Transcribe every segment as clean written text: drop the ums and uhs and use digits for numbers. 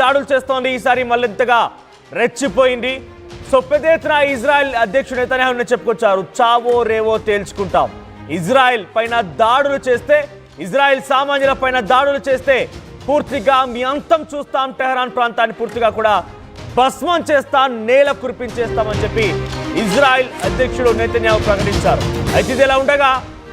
దాడులు చేస్తోంది. ఈసారి మళ్ళింతగా రెచ్చిపోయింది. సో పెద్ద ఎత్తున ఇజ్రాయెల్ అధ్యక్షుడు నెతన్యాహు చెప్పుకొచ్చారు, చావో రేవో తేల్చుకుంటాం. ఇజ్రాయెల్ పైన దాడులు చేస్తే, ఇజ్రాయెల్ సామాన్యుల పైన దాడులు చేస్తే పూర్తిగా మీ అంతం చూస్తాం, టెహరాన్ ప్రాంతాన్ని పూర్తిగా కూడా భస్మం చేస్తాం, నేల కురిపించేస్తామని చెప్పి ఇజ్రాయెల్ అధ్యక్షుడు నెతన్యాహు ప్రకటించారు. అయితే ఇది ఇలా ఉండగా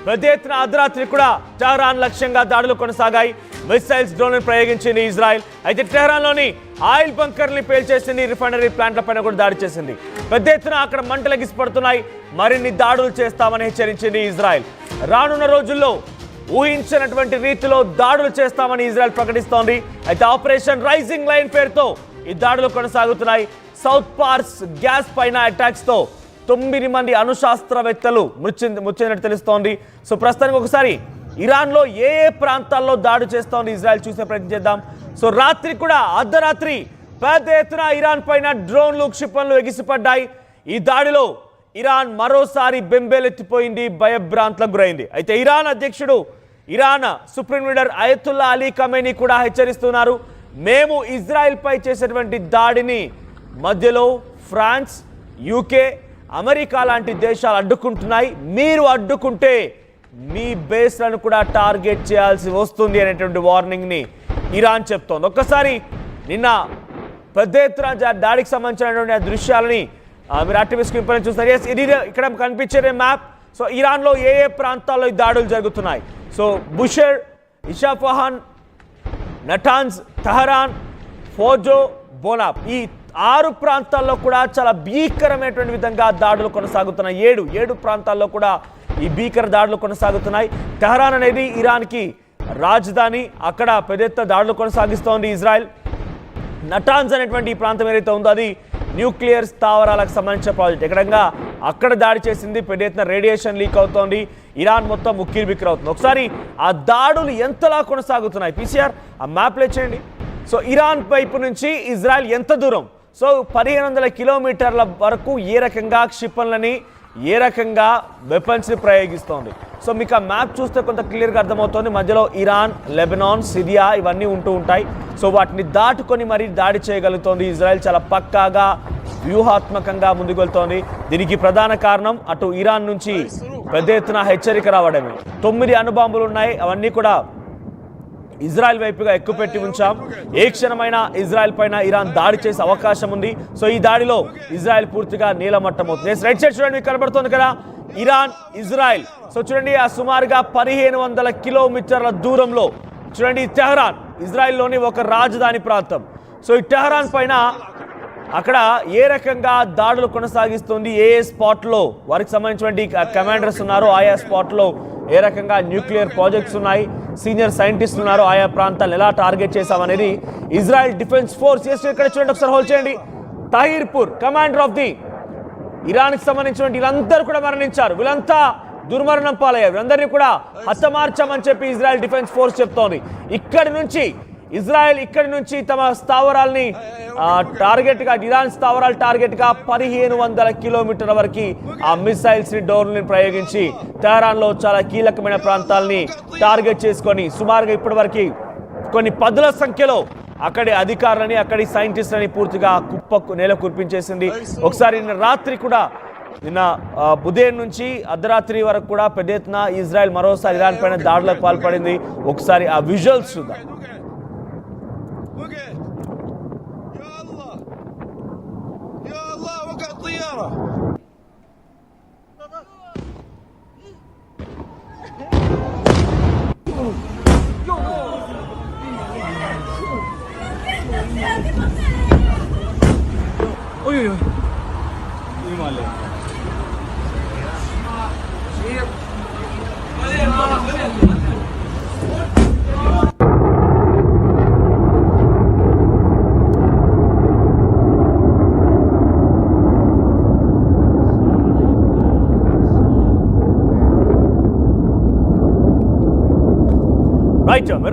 పెద్ద ఎత్తున అర్ధరాత్రి కూడా టెహరాన్ లక్ష్యంగా దాడులు కొనసాగాయి. మిసైల్స్ డ్రోన్ ప్రయోగించింది ఇజ్రాయెల్. అయితే టెహరాన్లోని ఆయిల్ బంకర్ని పేల్చేసింది, రిఫైనరీ ప్లాంట్ల పైన కూడా దాడి చేసింది. పెద్ద ఎత్తున అక్కడ మంటలు ఎగిసిపడుతున్నాయి. మరిన్ని దాడులు చేస్తామని హెచ్చరించింది ఇజ్రాయెల్. రానున్న రోజుల్లో ఊహించినటువంటి రీతిలో దాడులు చేస్తామని ఇజ్రాయెల్ ప్రకటిస్తోంది. అయితే ఆపరేషన్ రైజింగ్ లైన్ పేరుతో ఈ దాడులు కొనసాగుతున్నాయి. సౌత్ పార్స్ గ్యాస్ పైన అటాక్స్ తో 9 మంది అణుశాస్త్రవేత్తలు మృతి తెలుస్తోంది. సో ప్రస్తుతానికి ఒకసారి ఇరాన్లో ఏ ప్రాంతాల్లో దాడి చేస్తోంది ఇజ్రాయెల్ చూసే ప్రయత్నం చేద్దాం. సో రాత్రి కూడా అర్ధరాత్రి పెద్ద ఎత్తున ఇరాన్ పైన డ్రోన్లు, క్షిపణులు ఎగిసిపడ్డాయి. ఈ దాడిలో ఇరాన్ మరోసారి బెంబేలెత్తిపోయింది, భయభ్రాంతులకు గురైంది. అయితే Iran supreme leader Ayatollah Ali Khamenei కూడా హెచ్చరిస్తున్నారు, మేము ఇజ్రాయెల్ పై చేసేటువంటి దాడిని మధ్యలో ఫ్రాన్స్, యూకే, అమెరికా లాంటి దేశాలు అడ్డుకుంటున్నాయి, మీరు అడ్డుకుంటే మీ బేస్లను కూడా టార్గెట్ చేయాల్సి వస్తుంది అనేటువంటి వార్నింగ్ని ఇరాన్ చెప్తోంది. ఒక్కసారి నిన్న పెద్ద ఎత్తున దాడికి సంబంధించినటువంటి దృశ్యాలని మీరు యాక్టివ్ స్క్రీన్ పైన చూస్తారు. ఇది ఇక్కడ కనిపించే మ్యాప్. సో ఇరాన్లో ఏ ప్రాంతాల్లో ఈ దాడులు జరుగుతున్నాయి. సో బుషర్, ఇషాఫహాన్, నటాన్స్, తెహరాన్, ఫోజో, బోనాబ్, ఈ 6 ప్రాంతాల్లో కూడా చాలా భీకరమైనటువంటి విధంగా దాడులు కొనసాగుతున్నాయి. 7 ప్రాంతాల్లో కూడా ఈ భీకర దాడులు కొనసాగుతున్నాయి. తెహరాన్ అనేది ఇరాన్కి రాజధాని, అక్కడ పెద్ద ఎత్తున దాడులు కొనసాగిస్తోంది ఇజ్రాయెల్. నటాన్స్ అనేటువంటి ఈ ప్రాంతం ఏదైతే ఉందో అది న్యూక్లియర్ స్థావరాలకు సంబంధించిన ప్రాజెక్ట్. ఎక్కడంగా అక్కడ దాడి చేసింది, పెద్ద ఎత్తున రేడియేషన్ లీక్ అవుతోంది, ఇరాన్ మొత్తం ఉక్కిరిబిక్కిరి అవుతుంది. ఒకసారి ఆ దాడులు ఎంతలా కొనసాగుతున్నాయి పీసీఆర్ ఆ మ్యాప్లో చేయండి. సో ఇరాన్ వైపు నుంచి ఇజ్రాయెల్ ఎంత దూరం, సో 1500 కిలోమీటర్ల వరకు ఏ రకంగా క్షిపణులని, ఏ రకంగా వెపన్స్ని ప్రయోగిస్తోంది. సో మీకు ఆ మ్యాప్ చూస్తే కొంత క్లియర్గా అర్థమవుతుంది. మధ్యలో ఇరాన్, లెబనాన్, సిరియా ఇవన్నీ ఉంటూ ఉంటాయి. సో వాటిని దాటుకొని మరీ దాడి చేయగలుగుతోంది ఇజ్రాయెల్. చాలా పక్కాగా వ్యూహాత్మకంగా ముందుకు వెళ్తోంది. దీనికి ప్రధాన కారణం అటు ఇరాన్ నుంచి పెద్ద ఎత్తున హెచ్చరిక రావడమే. 9 అణుబాంబులు ఉన్నాయి, అవన్నీ కూడా ఇజ్రాయెల్ వైపుగా ఎక్కుపెట్టి ఉంచాం. ఏ క్షణమైనా ఇజ్రాయెల్ పైన ఇరాన్ దాడి చేసే అవకాశం ఉంది. సో ఈ దాడిలో ఇజ్రాయెల్ పూర్తిగా నీలమట్టం అవుతుంది. రైట్ సైడ్ చూడండి, మీకు కనబడుతుంది కదా ఇరాన్, ఇజ్రాయెల్. సో చూడండి, ఆ సుమారుగా 1500 కిలోమీటర్ల దూరంలో చూడండి టెహరాన్, ఇజ్రాయెల్లోని ఒక రాజధాని ప్రాంతం. సో ఈ టెహరాన్ పైన అక్కడ ఏ రకంగా దాడులు కొనసాగిస్తుంది, ఏ స్పాట్లో వారికి సంబంధించినటువంటి కమాండర్స్ ఉన్నారో ఆయా స్పాట్లో ఏ రకంగా న్యూక్లియర్ ప్రాజెక్ట్స్ ఉన్నాయి, సీనియర్ సైంటిస్టులు ఉన్నారో ఆయా ప్రాంతాలు ఎలా టార్గెట్ చేశామనేది ఇజ్రాయెల్ డిఫెన్స్ ఫోర్స్. ఇక్కడ చూడండి, ఒకసారి హోల్డ్ చేయండి. తాహిర్పూర్ కమాండర్ ఆఫ్ ది ఇరాన్కి సంబంధించినటువంటి వీళ్ళందరూ కూడా మరణించారు. వీళ్ళంతా దుర్మరణం పాలయ్యారు. వీళ్ళందరినీ కూడా హతమార్చామని చెప్పి ఇజ్రాయెల్ డిఫెన్స్ ఫోర్స్ చెప్తోంది. ఇజ్రాయెల్ ఇక్కడి నుంచి తమ స్థావరాల్ని టార్గెట్గా, ఇరాన్ స్థావరాలు టార్గెట్గా 1500 కిలోమీటర్ల వరకు ఆ మిసైల్స్ ని, డ్రోన్లని ప్రయోగించి టెహరాన్లో చాలా కీలకమైన ప్రాంతాలని టార్గెట్ చేసుకొని సుమారుగా ఇప్పటి వరకు కొన్ని 10ల సంఖ్యలో అక్కడి అధికారులని, అక్కడి సైంటిస్టులని పూర్తిగా నేల కురిపించేసింది. ఒకసారి నిన్న రాత్రి కూడా, నిన్న ఉదయం నుంచి అర్ధరాత్రి వరకు కూడా పెద్ద ఎత్తున ఇజ్రాయెల్ మరోసారి ఇరాన్ పైన దాడులకు పాల్పడింది. ఒకసారి ఆ విజువల్స్ చూద్దాం.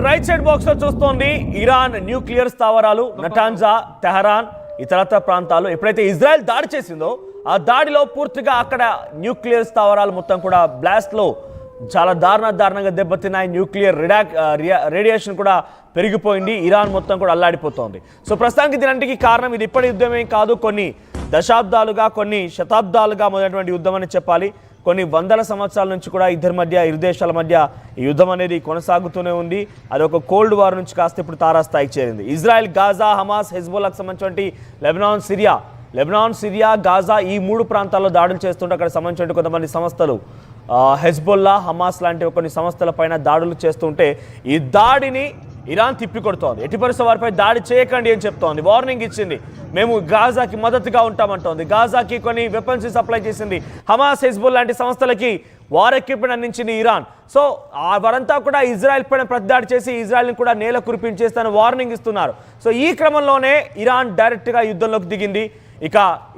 రైట్ సైడ్ బాక్స్ లో చూస్తోంది ఇరాన్ న్యూక్లియర్ స్థావరాలు, నటాన్జా, తెహరాన్, ఇతరత్ర ప్రాంతాలు. ఎప్పుడైతే ఇజ్రాయెల్ దాడి చేసిందో ఆ దాడిలో పూర్తిగా అక్కడ న్యూక్లియర్ స్థావరాలు మొత్తం కూడా బ్లాస్ట్ లో చాలా దారుణంగా దెబ్బతిన్నాయి. న్యూక్లియర్ రేడియేషన్ కూడా పెరిగిపోయింది. ఇరాన్ మొత్తం కూడా అల్లాడిపోతోంది. సో ప్రస్తుతానికి దీనికి కారణం ఇది ఇప్పటి యుద్ధమేం కాదు, కొన్ని దశాబ్దాలుగా కొన్ని శతాబ్దాలుగా మొదలైనటువంటి యుద్ధం అని చెప్పాలి. కొన్ని వందల సంవత్సరాల నుంచి కూడా ఇరు దేశాల మధ్య ఈ యుద్ధం అనేది కొనసాగుతూనే ఉంది. అది ఒక కోల్డ్ వార్ నుంచి కాస్త ఇప్పుడు తారాస్థాయికి చేరింది. ఇజ్రాయెల్, గాజా, హమాస్, హెజ్బోలాకు సంబంధించినటువంటి లెబనాన్, సిరియా, గాజా ఈ 3 ప్రాంతాల్లో దాడులు చేస్తుంటే అక్కడ సంబంధించిన కొంతమంది సంస్థలు హెజ్బోల్లా, హమాస్ లాంటి కొన్ని సంస్థల పైన దాడులు చేస్తుంటే ఈ దాడిని ఇరాన్ తిప్పికొడుతోంది. ఎట్టి పరిస్థితుల్లో వారిపై దాడి చేయకండి అని చెప్తోంది, వార్నింగ్ ఇచ్చింది. మేము గాజాకి మద్దతుగా ఉంటామంటోంది. గాజాకి కొన్ని వెపన్స్ సప్లై చేసింది. హమాస్, హెజ్బోల్ లాంటి సంస్థలకి వార్ ఎక్విప్మెంట్ అందించింది ఇరాన్. సో వారంతా కూడా ఇజ్రాయెల్ పైన ప్రతిదాడి చేసి ఇజ్రాయెల్ని కూడా నేల కురిపించేస్తానని వార్నింగ్ ఇస్తున్నారు. సో ఈ క్రమంలోనే ఇరాన్ డైరెక్ట్గా యుద్ధంలోకి దిగింది. ఇక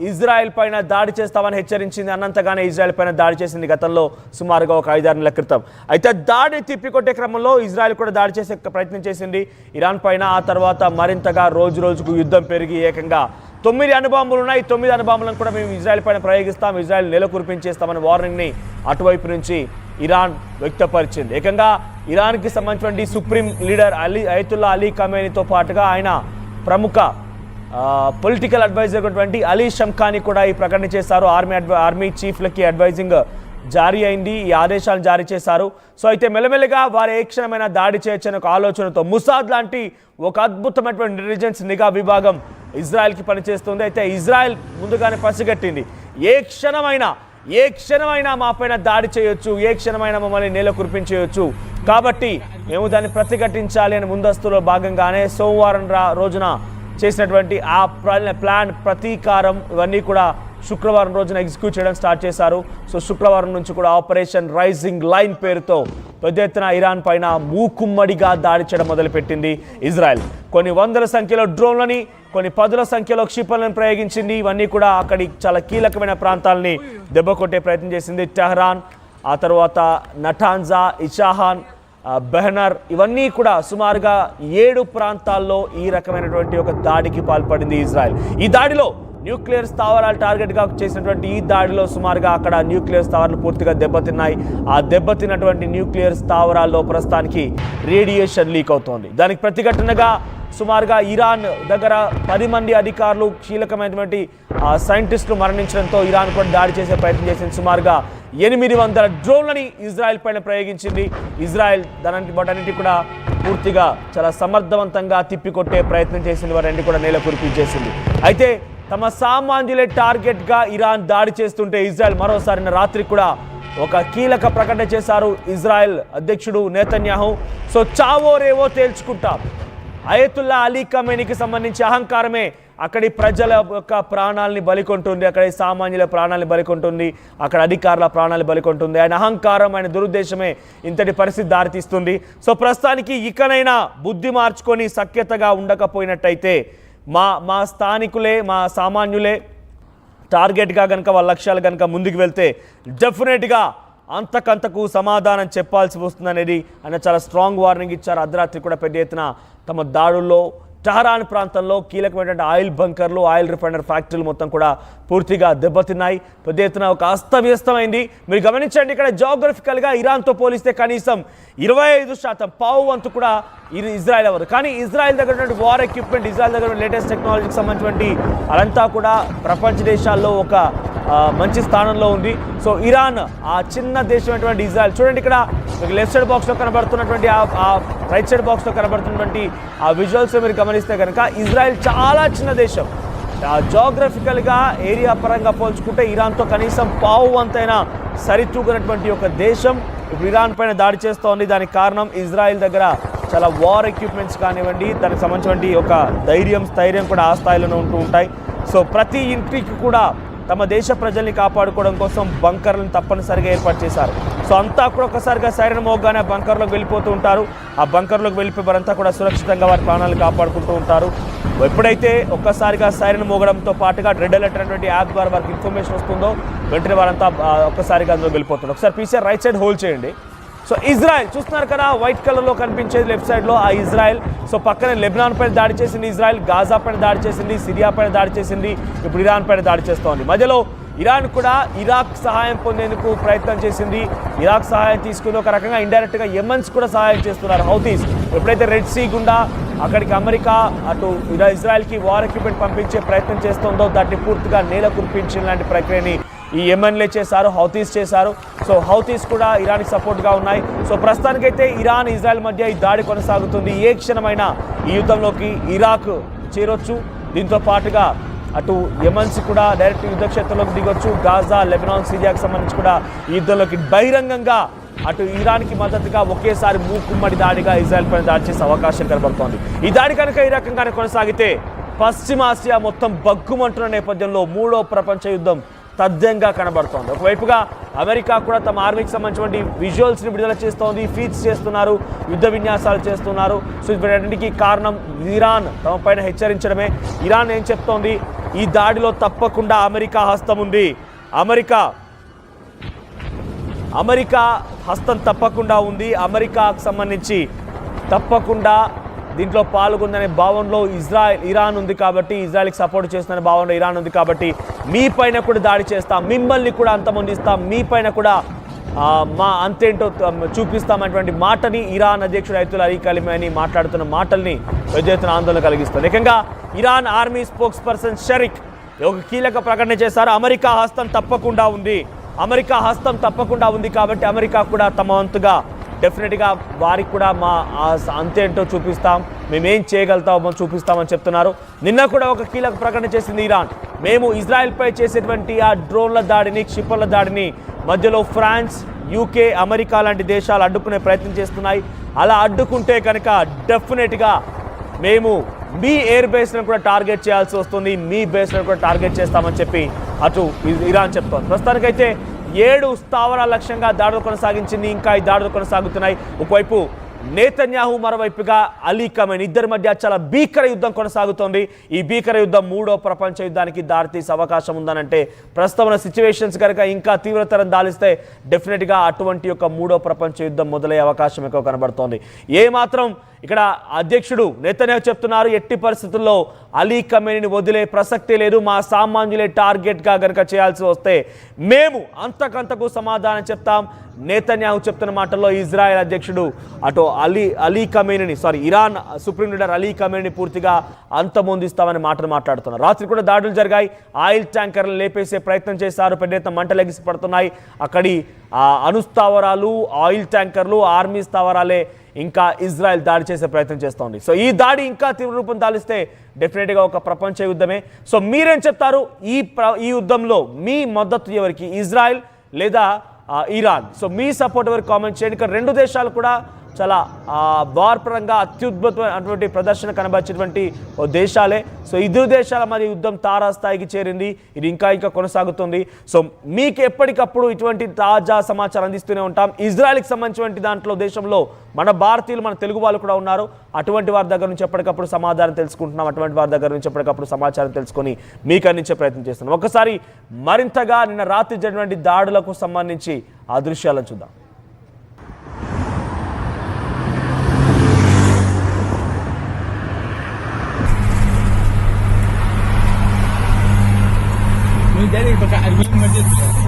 ఇజ్రాయెల్ పైన దాడి చేస్తామని హెచ్చరించింది. అన్నంతగానే ఇజ్రాయెల్ పైన దాడి చేసింది గతంలో సుమారుగా ఒక 5-6 నెలల క్రితం. అయితే దాడిని తిప్పికొట్టే క్రమంలో ఇజ్రాయెల్ కూడా దాడి చేసే ప్రయత్నం చేసింది ఇరాన్ పైన. ఆ తర్వాత మరింతగా రోజుకు యుద్ధం పెరిగి ఏకంగా 9 అణుబాంబులు ఉన్నాయి. 9 అణుబాంబులను కూడా మేము ఇజ్రాయెల్ పైన ప్రయోగిస్తాం, ఇజ్రాయెల్ నెల కురిపించేస్తామని వార్నింగ్ని అటువైపు నుంచి ఇరాన్ వ్యక్తపరిచింది. ఏకంగా ఇరాన్కి సంబంధించిన సుప్రీం లీడర్ అయతుల్లా అలీ ఖమేనీతో పాటుగా ఆయన ప్రముఖ పొలిటికల్ అడ్వైజర్ అటువంటి అలీ షమ్ఖానీ కూడా ఈ ప్రకటన చేశారు. ఆర్మీ చీఫ్లకి అడ్వైజింగ్ జారీ అయింది, ఈ ఆదేశాలు జారీ చేశారు. సో అయితే మెల్లమెల్లగా వారు ఏ క్షణమైనా దాడి చేయొచ్చని ఒక ఆలోచనతో ముసాద్ లాంటి ఒక అద్భుతమైనటువంటి ఇంటెలిజెన్స్ నిఘా విభాగం ఇజ్రాయెల్కి పనిచేస్తుంది. అయితే ఇజ్రాయెల్ ముందుగానే పసిగట్టింది, ఏ క్షణమైనా మా పైన దాడి చేయొచ్చు, ఏ క్షణమైనా మమ్మల్ని నేల కురిపించేయొచ్చు, కాబట్టి మేము దాన్ని ప్రతిఘటించాలి అని ముందస్తులో భాగంగానే సోమవారం రోజున చేసినటువంటి ఆ ప్లాన్ ప్రతీకారం ఇవన్నీ కూడా శుక్రవారం రోజున ఎగ్జిక్యూట్ చేయడం స్టార్ట్ చేశారు. సో శుక్రవారం నుంచి కూడా ఆపరేషన్ రైజింగ్ లైన్ పేరుతో పెద్ద ఎత్తున ఇరాన్ పైన మూకుమ్మడిగా దాడి చేయడం మొదలుపెట్టింది ఇజ్రాయెల్. కొన్ని వందల సంఖ్యలో డ్రోన్లని, కొన్ని 10ల సంఖ్యలో క్షిపణులను ప్రయోగించింది. ఇవన్నీ కూడా అక్కడి చాలా కీలకమైన ప్రాంతాలని దెబ్బకొట్టే ప్రయత్నం చేసింది. టెహ్రాన్, ఆ తర్వాత నటాన్జా, ఇషాహాన్, బెహనర్ ఇవన్నీ కూడా సుమారుగా 7 ప్రాంతాల్లో ఈ రకమైనటువంటి ఒక దాడికి పాల్పడింది ఇజ్రాయెల్. ఈ దాడిలో న్యూక్లియర్ స్థావరాలు టార్గెట్గా చేసినటువంటి ఈ దాడిలో సుమారుగా అక్కడ న్యూక్లియర్ స్థావరాలు పూర్తిగా దెబ్బతిన్నాయి. ఆ దెబ్బతిన్నటువంటి న్యూక్లియర్ స్థావరాల్లో ప్రస్తుతానికి రేడియేషన్ లీక్ అవుతోంది. దానికి ప్రతిఘటనగా సుమారుగా ఇరాన్ దగ్గర 10 మంది అధికారులు, కీలకమైనటువంటి సైంటిస్టులు మరణించడంతో ఇరాన్ కూడా దాడి చేసే ప్రయత్నం చేసింది. సుమారుగా 800 డ్రోన్లని ఇజ్రాయెల్ పైన ప్రయోగించింది. ఇజ్రాయెల్ వాటన్నిటి కూడా పూర్తిగా చాలా సమర్థవంతంగా తిప్పికొట్టే ప్రయత్నం చేసింది. వాటన్నిటి కూడా నేల కురిపించేసింది. అయితే తమ సామాన్యులే టార్గెట్గా ఇరాన్ దాడి చేస్తుంటే ఇజ్రాయెల్ మరోసారి రాత్రి కూడా ఒక కీలక ప్రకటన చేశారు ఇజ్రాయెల్ అధ్యక్షుడు నెతన్యాహు. సో చావో రేవో తేల్చుకుంటాం. అయతుల్లా అలీ ఖమేనీకి సంబంధించి అహంకారమే అక్కడి ప్రజల యొక్క ప్రాణాలని బలికొంటుంది, అక్కడి సామాన్యుల ప్రాణాలను బలికొంటుంది, అక్కడ అధికారుల ప్రాణాలు బలికొంటుంది. ఆయన అహంకారం, ఆయన దురుద్దేశమే ఇంతటి పరిస్థితి దారితీస్తుంది. సో ప్రస్తుతానికి ఇకనైనా బుద్ధి మార్చుకొని సఖ్యతగా ఉండకపోయినట్టయితే మా స్థానికులే, మా సామాన్యులే టార్గెట్గా కనుక వాళ్ళ లక్ష్యాలు కనుక ముందుకు వెళ్తే డెఫినెట్గా అంతకంతకు సమాధానం చెప్పాల్సి వస్తుందనేది ఆయన చాలా స్ట్రాంగ్ వార్నింగ్ ఇచ్చారు. అర్ధరాత్రి కూడా పెద్ద ఎత్తున తమ దాడుల్లో టెహరాన్ ప్రాంతంలో కీలకమైనటువంటి ఆయిల్ బంకర్లు, ఆయిల్ రిఫైనర్ ఫ్యాక్టరీలు మొత్తం కూడా పూర్తిగా దెబ్బతిన్నాయి. పెద్ద ఎత్తున ఒక అస్తవ్యస్తమైంది. మీరు గమనించండి, ఇక్కడ జాగ్రఫికల్గా ఇరాన్తో పోలిస్తే కనీసం 25% పావు వంతు కూడా ఇజ్రాయెల్ అవ్వదు. కానీ ఇజ్రాయెల్ దగ్గర ఉన్నటువంటి వార్ ఎక్విప్మెంట్, ఇజ్రాయెల్ దగ్గర లేటెస్ట్ టెక్నాలజీకి సంబంధించినటువంటి అదంతా కూడా ప్రపంచ దేశాల్లో ఒక మంచి స్థానంలో ఉంది. సో ఇరాన్ ఆ చిన్న దేశమైనటువంటి ఇజ్రాయెల్ చూడండి, ఇక్కడ మీకు లెఫ్ట్ సైడ్ బాక్స్లో కనబడుతున్నటువంటి ఆ రైట్ సైడ్ బాక్స్లో కనబడుతున్నటువంటి ఆ విజువల్స్ మీరు గమనిస్తే కనుక ఇజ్రాయెల్ చాలా చిన్న దేశం. జాగ్రఫికల్గా ఏరియా పరంగా పోల్చుకుంటే ఇరాన్తో కనీసం పావు వంతైనా సరితూగినటువంటి ఒక దేశం ఇప్పుడు ఇరాన్ పైన దాడి చేస్తోంది. దానికి కారణం ఇజ్రాయెల్ దగ్గర చాలా వార్ ఎక్విప్మెంట్స్ కానివ్వండి, దానికి సంబంధించినటువంటి ఒక స్థైర్యం కూడా ఆ స్థాయిలోనే ఉంటూ ఉంటాయి. సో ప్రతి ఇంటికి కూడా తమ దేశ ప్రజల్ని కాపాడుకోవడం కోసం బంకర్లను తప్పనిసరిగా ఏర్పాటు చేశారు. సో అంతా కూడా ఒక్కసారిగా సైరన్ మోగ్గానే బంకర్లోకి వెళ్ళిపోతూ ఉంటారు. ఆ బంకర్లోకి వెళ్ళిపోయి వారంతా కూడా సురక్షితంగా వారి ప్రాణాలు కాపాడుకుంటూ ఉంటారు. ఎప్పుడైతే ఒక్కసారిగా సైరన్ మోగడంతో పాటుగా రెడ్ అలర్ట్ అనేటువంటి యాప్ ద్వారా వారికి ఇన్ఫర్మేషన్ వస్తుందో వెంటనే వారంతా ఒక్కసారిగా అందులో వెళ్ళిపోతున్నారు. ఒకసారి పీసీఆర్ రైట్ సైడ్ హోల్డ్ చేయండి. సో ఇజ్రాయెల్ చూస్తున్నారు కదా, వైట్ కలర్లో కనిపించేది లెఫ్ట్ సైడ్లో ఆ ఇజ్రాయెల్. సో పక్కనే లెబనాన్ పైన దాడి చేసింది ఇజ్రాయెల్, గాజా పైన దాడి చేసింది, సిరియా పైన దాడి చేసింది, ఇప్పుడు ఇరాన్ పైన దాడి చేస్తోంది. మధ్యలో ఇరాన్ కూడా ఇరాక్ సహాయం పొందేందుకు ప్రయత్నం చేసింది. ఇరాక్ సహాయం తీసుకుని ఒక రకంగా ఇండైరెక్ట్గా యెమెన్స్ కూడా సహాయం చేస్తున్నారు హౌతీస్. ఎప్పుడైతే రెడ్ సీ గుండా అక్కడికి అమెరికా అటు ఇజ్రాయెల్కి వార్ ఎక్విప్మెంట్ పంపించే ప్రయత్నం చేస్తుందో దాన్ని పూర్తిగా నేల కురిపించిన లాంటి ప్రక్రియని ఈ యెమెన్లే చేశారు, హౌతీస్ చేశారు. సో హౌతీస్ కూడా ఇరాన్కి సపోర్ట్గా ఉన్నాయి. సో ప్రస్తుతానికైతే ఇరాన్ ఇజ్రాయెల్ మధ్య ఈ దాడి కొనసాగుతుంది. ఏ క్షణమైన ఈ యుద్ధంలోకి ఇరాక్ చేరొచ్చు. దీంతో పాటుగా అటు యెమెన్స్ కూడా డైరెక్ట్ యుద్ధ క్షేత్రంలోకి దిగొచ్చు. గాజా, లెబనాన్, సిరియాకి సంబంధించి కూడా ఈ యుద్ధంలోకి బహిరంగంగా అటు ఇరాన్కి మద్దతుగా ఒకేసారి మూకుమ్మడి దాడిగా ఇజ్రాయెల్ పైన దాడి చేసే అవకాశం కనబడుతోంది. ఈ దాడి కనుక ఈ రకంగానే కొనసాగితే పశ్చిమాసియా మొత్తం బగ్గుమంటున్న నేపథ్యంలో మూడో ప్రపంచ యుద్ధం తథ్యంగా కనబడుతోంది. ఒకవైపుగా అమెరికా కూడా తమ ఆర్మీకి సంబంధించిన విజువల్స్ని విడుదల చేస్తోంది, ఫీట్స్ చేస్తున్నారు, యుద్ధ విన్యాసాలు చేస్తున్నారు. సో వీటన్నిటికీ కారణం ఇరాన్ తమ పైన హెచ్చరించడమే. ఇరాన్ ఏం చెప్తోంది, ఈ దాడిలో తప్పకుండా అమెరికా హస్తం ఉంది, అమెరికా హస్తం తప్పకుండా ఉంది, అమెరికాకు సంబంధించి తప్పకుండా దీంట్లో పాల్గొందనే భావనలో ఇరాన్ ఉంది కాబట్టి, ఇజ్రాయెల్కి సపోర్ట్ చేస్తున్న భావనలో ఇరాన్ ఉంది కాబట్టి మీ పైన కూడా దాడి చేస్తాం, మిమ్మల్ని కూడా అంతమొందిస్తాం, మీ పైన కూడా మా అంతేంటో చూపిస్తామనేటువంటి మాటని ఇరాన్ అధ్యక్షుడు అయతుల్లా అలీ ఖamenei మాట్లాడుతున్న మాటల్ని పెద్ద ఎత్తున ఆందోళన కలిగిస్తుంది. ఏకంగా Iran army spokes person Shareek ఒక కీలక ప్రకటన చేశారు. అమెరికా హస్తం తప్పకుండా ఉంది కాబట్టి అమెరికా కూడా తమ వంతుగా డెఫినెట్గా వారికి కూడా మా అంతేంటో చూపిస్తాం, మేమేం చేయగలుగుతామో చూపిస్తామని చెప్తున్నారు. నిన్న కూడా ఒక కీలక ప్రకటన చేసింది ఇరాన్. మేము ఇజ్రాయెల్పై చేసేటువంటి ఆ డ్రోన్ల దాడిని, క్షిపణుల దాడిని మధ్యలో ఫ్రాన్స్, యూకే, అమెరికా లాంటి దేశాలు అడ్డుకునే ప్రయత్నం చేస్తున్నాయి. అలా అడ్డుకుంటే కనుక డెఫినెట్గా మేము మీ ఎయిర్ బేస్లను కూడా టార్గెట్ చేయాల్సి వస్తుంది, మీ బేస్లను కూడా టార్గెట్ చేస్తామని చెప్పి అటు ఇరాన్ చెప్తోంది. ప్రస్తుతానికైతే 7 స్థావరాల లక్ష్యంగా దాడులు కొనసాగించింది. ఇంకా ఈ దాడులు కొనసాగుతున్నాయి. ఒకవైపు నేతన్యాహు, మరోవైపుగా అలీ ఖamenei ఇద్దరి మధ్య చాలా భీకర యుద్ధం కొనసాగుతోంది. ఈ భీకర యుద్ధం మూడో ప్రపంచ యుద్ధానికి దారితీసే అవకాశం ఉందనంటే ప్రస్తుతం సిచ్యువేషన్స్ కనుక ఇంకా తీవ్రతరం దాలిస్తే డెఫినెట్గా అటువంటి యొక్క మూడో ప్రపంచ యుద్ధం మొదలయ్యే అవకాశం ఎక్కువ కనబడుతోంది. ఏమాత్రం ఇక్కడ అధ్యక్షుడు నేతన్యాహు చెప్తున్నారు, ఎట్టి పరిస్థితుల్లో అలీ ఖameneiని వదిలే ప్రసక్తే లేదు, మా సామాన్యులే టార్గెట్గా కనుక చేయాల్సి వస్తే మేము అంతకంతకు సమాధానం చెప్తాం. నేతన్యాహు చెప్తున్న మాటల్లో ఇజ్రాయెల్ అధ్యక్షుడు అటు అలీ ఖameneiని ఇరాన్ సుప్రీం లీడర్ అలీ ఖameneiని పూర్తిగా అంతమొందిస్తామని మాటలు మాట్లాడుతున్నారు. రాత్రి కూడా దాడులు జరిగాయి. ఆయిల్ ట్యాంకర్లు లేపేసే ప్రయత్నం చేశారు. పెద్ద ఎత్తున మంటలు ఎగిసి పడుతున్నాయి. అక్కడి అణుస్థావరాలు, ఆయిల్ ట్యాంకర్లు, ఆర్మీ స్థావరాలే ఇంకా ఇజ్రాయెల్ దాడి చేసే ప్రయత్నం చేస్తోంది. సో ఈ దాడి ఇంకా తీవ్ర రూపం దాలిస్తే డెఫినెట్గా ఒక ప్రపంచ యుద్ధమే. సో మీరేం చెప్తారు, ఈ యుద్ధంలో మీ మద్దతు ఎవరికి, ఇజ్రాయెల్ లేదా ఇరాన్? సో మీ సపోర్ట్ ఎవరికి కామెంట్ చేయండి. ఇక్కడ రెండు దేశాలు కూడా చాలా వార్పరంగా అత్యుద్భుతమైనటువంటి ప్రదర్శన కనబరిచేటువంటి దేశాలే. సో ఇద్దరు దేశాల మధ్య యుద్ధం తారాస్థాయికి చేరింది. ఇది ఇంకా కొనసాగుతుంది. సో మీకు ఎప్పటికప్పుడు ఇటువంటి తాజా సమాచారం అందిస్తూనే ఉంటాం. ఇజ్రాయెల్కి సంబంధించిన దాంట్లో దేశంలో మన భారతీయులు, మన తెలుగు వాళ్ళు కూడా ఉన్నారు. అటువంటి వారి దగ్గర నుంచి ఎప్పటికప్పుడు సమాధానం తెలుసుకుంటున్నాం. అటువంటి వారి దగ్గర నుంచి ఎప్పటికప్పుడు సమాచారం తెలుసుకొని మీకు అందించే ప్రయత్నం చేస్తున్నాం. ఒకసారి మరింతగా నిన్న రాత్రి జరిగినటువంటి దాడులకు సంబంధించి ఆ దృశ్యాలను చూద్దాం. Dari baka argument